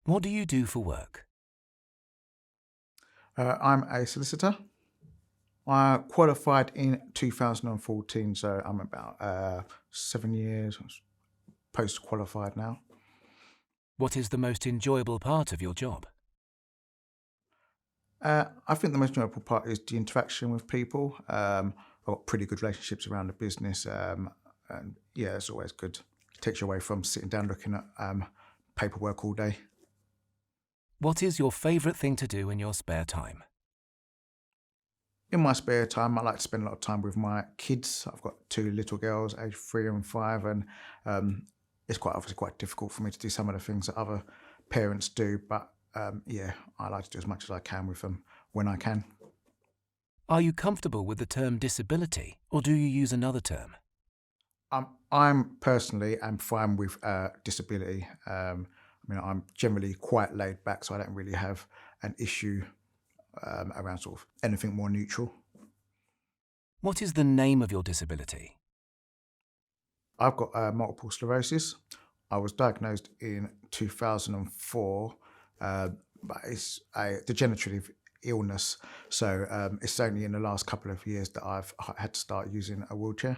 What do you do for work? I'm a solicitor. I qualified in 2014, so I'm about 7 years post qualified now. What is the most enjoyable part of your job? I think the most enjoyable part is the interaction with people. I've got pretty good relationships around the business, and yeah, it's always good. Takes you away from sitting down looking at paperwork all day. What is your favourite thing to do in your spare time? In my spare time, I like to spend a lot of time with my kids. I've got two little girls, aged 3 and 5, and it's quite obviously quite difficult for me to do some of the things that other parents do. But yeah, I like to do as much as I can with them when I can. Are you comfortable with the term disability, or do you use another term? I'm personally am fine with disability. I'm generally quite laid back, so I don't really have an issue around sort of anything more neutral. What is the name of your disability? I've got multiple sclerosis. I was diagnosed in 2004, but it's a degenerative illness. So it's only in the last couple of years that I've had to start using a wheelchair.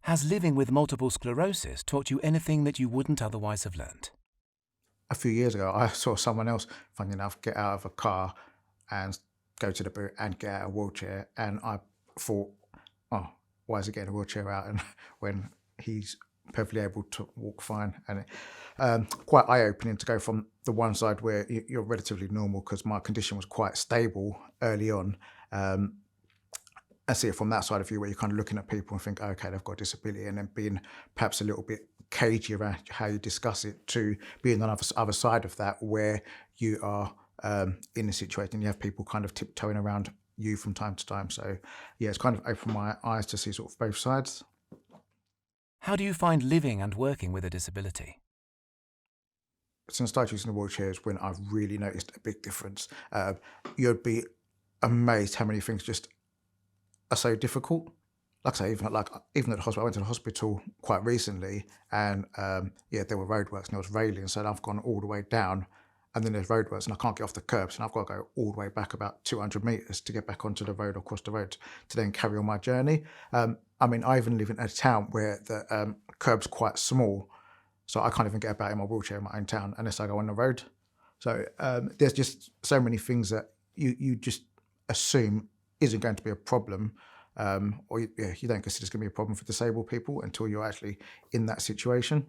Has living with multiple sclerosis taught you anything that you wouldn't otherwise have learnt? A few years ago, I saw someone else, funny enough, get out of a car and go to the boot and get out of a wheelchair. And I thought, oh, why is he getting a wheelchair out? And when he's perfectly able to walk fine. And quite eye opening to go from the one side where you're relatively normal because my condition was quite stable early on. And see it from that side of view where you're kind of looking at people and think, okay, they've got a disability, and then being perhaps a little bit cagey around how you discuss it, to being on the other side of that where you are in a situation, you have people kind of tiptoeing around you from time to time. So yeah, it's kind of opened my eyes to see sort of both sides. How do you find living and working with a disability? Since I started using the wheelchairs, when I've really noticed a big difference. You'd be amazed how many things just are so difficult. Like I say, even at the hospital, I went to the hospital quite recently, and yeah, there were roadworks and there was railings, so I've gone all the way down, and then there's roadworks, and I can't get off the curbs, and I've got to go all the way back about 200 meters to get back onto the road or across the road to then carry on my journey. I even live in a town where the curb's quite small, so I can't even get about in my wheelchair in my own town unless I go on the road. So there's just so many things that you just assume isn't going to be a problem, or you don't consider it's going to be a problem for disabled people until you're actually in that situation.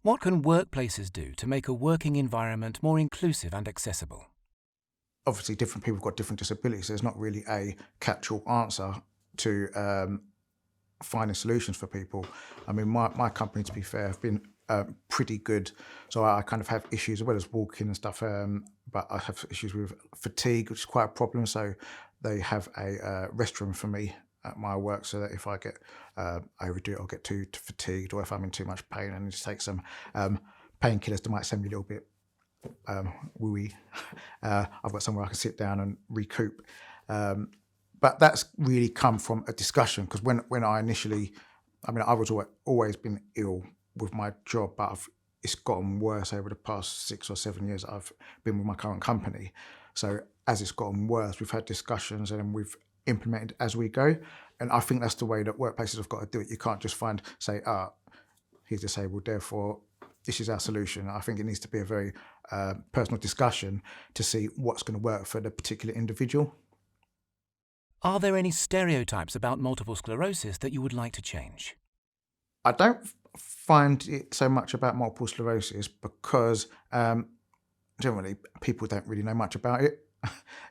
What can workplaces do to make a working environment more inclusive and accessible? Obviously, different people have got different disabilities. So there's not really a catch-all answer to finding solutions for people. My company, to be fair, have been pretty good. So I kind of have issues as well as walking and stuff, but I have issues with fatigue, which is quite a problem. So they have a restroom for me at my work, so that if I get overdo it, I'll get too fatigued, or if I'm in too much pain, and just take some painkillers that might send me a little bit wooey. I've got somewhere I can sit down and recoup. But that's really come from a discussion, because when I initially, I was always been ill with my job, but it's gotten worse over the past 6 or 7 years I've been with my current company. So as it's gotten worse, we've had discussions and then we've implemented as we go. And I think that's the way that workplaces have got to do it. You can't just say, he's disabled, therefore this is our solution. I think it needs to be a very personal discussion to see what's going to work for the particular individual. Are there any stereotypes about multiple sclerosis that you would like to change? I don't find it so much about multiple sclerosis because generally people don't really know much about it.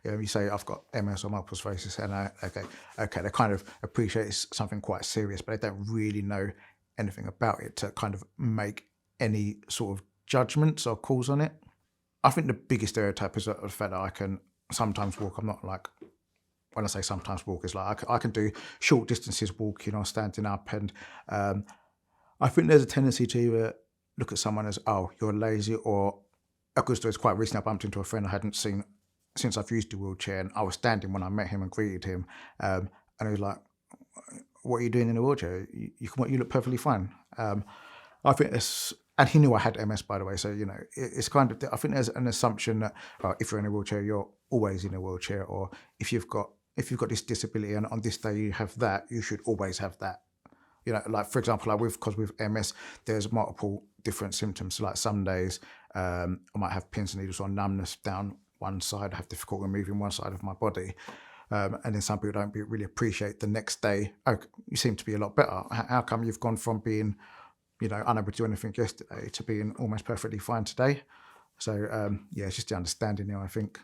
You say I've got MS or multiple sclerosis, and okay, they kind of appreciate it's something quite serious, but they don't really know anything about it to kind of make any sort of judgments or calls on it. I think the biggest stereotype is the fact that I can sometimes walk. I'm not like, when I say sometimes walk, is like I can do short distances walking or standing up, and I think there's a tendency to either look at someone as, oh, you're lazy, or a good story is quite recently I bumped into a friend I hadn't seen since I've used the wheelchair, and I was standing when I met him and greeted him, and he was like, what are you doing in a wheelchair? You look perfectly fine. I think it's and he knew I had MS, by the way. So, it's kind of, I think there's an assumption that if you're in a wheelchair, you're always in a wheelchair, or if you've got this disability and on this day you have that, you should always have that. Like, for example, like because with MS, there's multiple different symptoms. So like some days I might have pins and needles or numbness down one side, I have difficulty moving one side of my body. And then some people don't really appreciate the next day, oh, you seem to be a lot better. How come you've gone from being, unable to do anything yesterday to being almost perfectly fine today? So, it's just the understanding now, I think.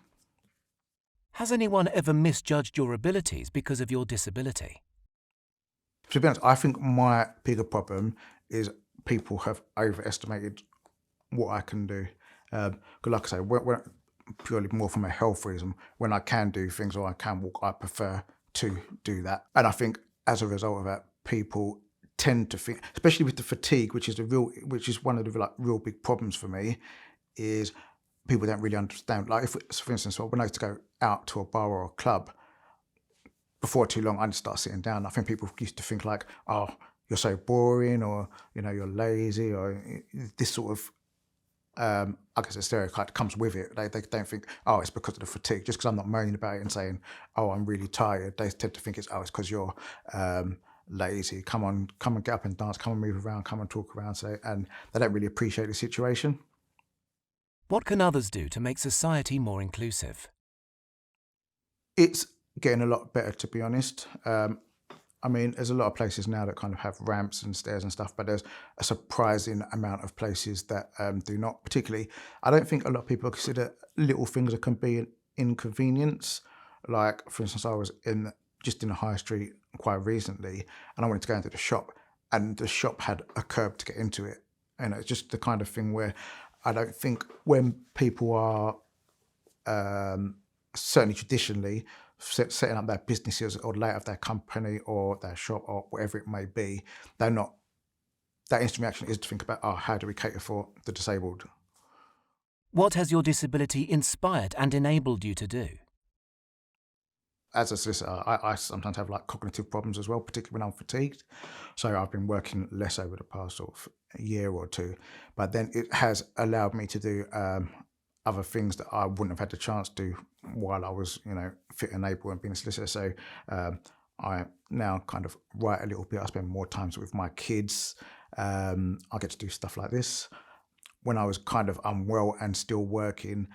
Has anyone ever misjudged your abilities because of your disability? To be honest, I think my bigger problem is people have overestimated what I can do. Because like I say, when purely more from a health reason, when I can do things or I can walk, I prefer to do that. And I think as a result of that, people tend to think, especially with the fatigue, which is one of the real big problems for me, is people don't really understand. Like, for instance, when I used to go out to a bar or a club, before too long, I just start sitting down. I think people used to think like, oh, you're so boring, or, you're lazy, or this sort of, I guess a stereotype comes with it. They don't think, oh, it's because of the fatigue. Just because I'm not moaning about it and saying, oh, I'm really tired, they tend to think it's because you're lazy. Come on, get up and dance, come and move around, come and talk around. And they don't really appreciate the situation. What can others do to make society more inclusive? It's getting a lot better, to be honest. There's a lot of places now that kind of have ramps and stairs and stuff, but there's a surprising amount of places that do not. Particularly, I don't think a lot of people consider little things that can be an inconvenience. Like, for instance, I was just in the high street quite recently, and I wanted to go into the shop, and the shop had a curb to get into it. And it's just the kind of thing where I don't think when people are certainly traditionally setting up their businesses or layout of their company or their shop or whatever it may be, they're not, that instant reaction is to think about, how do we cater for the disabled? What has your disability inspired and enabled you to do? As a solicitor, I sometimes have cognitive problems as well, particularly when I'm fatigued. So I've been working less over the past sort of year or two, but then it has allowed me to do other things that I wouldn't have had the chance to do while I was, fit and able and being a solicitor. So I now kind of write a little bit. I spend more time with my kids. I get to do stuff like this. When I was kind of unwell and still working,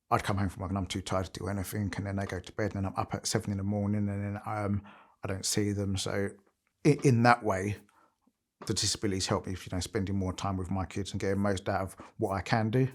I'd come home from work and I'm too tired to do anything, and then they go to bed and then I'm up at 7 in the morning, and then I don't see them. So in that way, the disabilities help me, spending more time with my kids and getting most out of what I can do.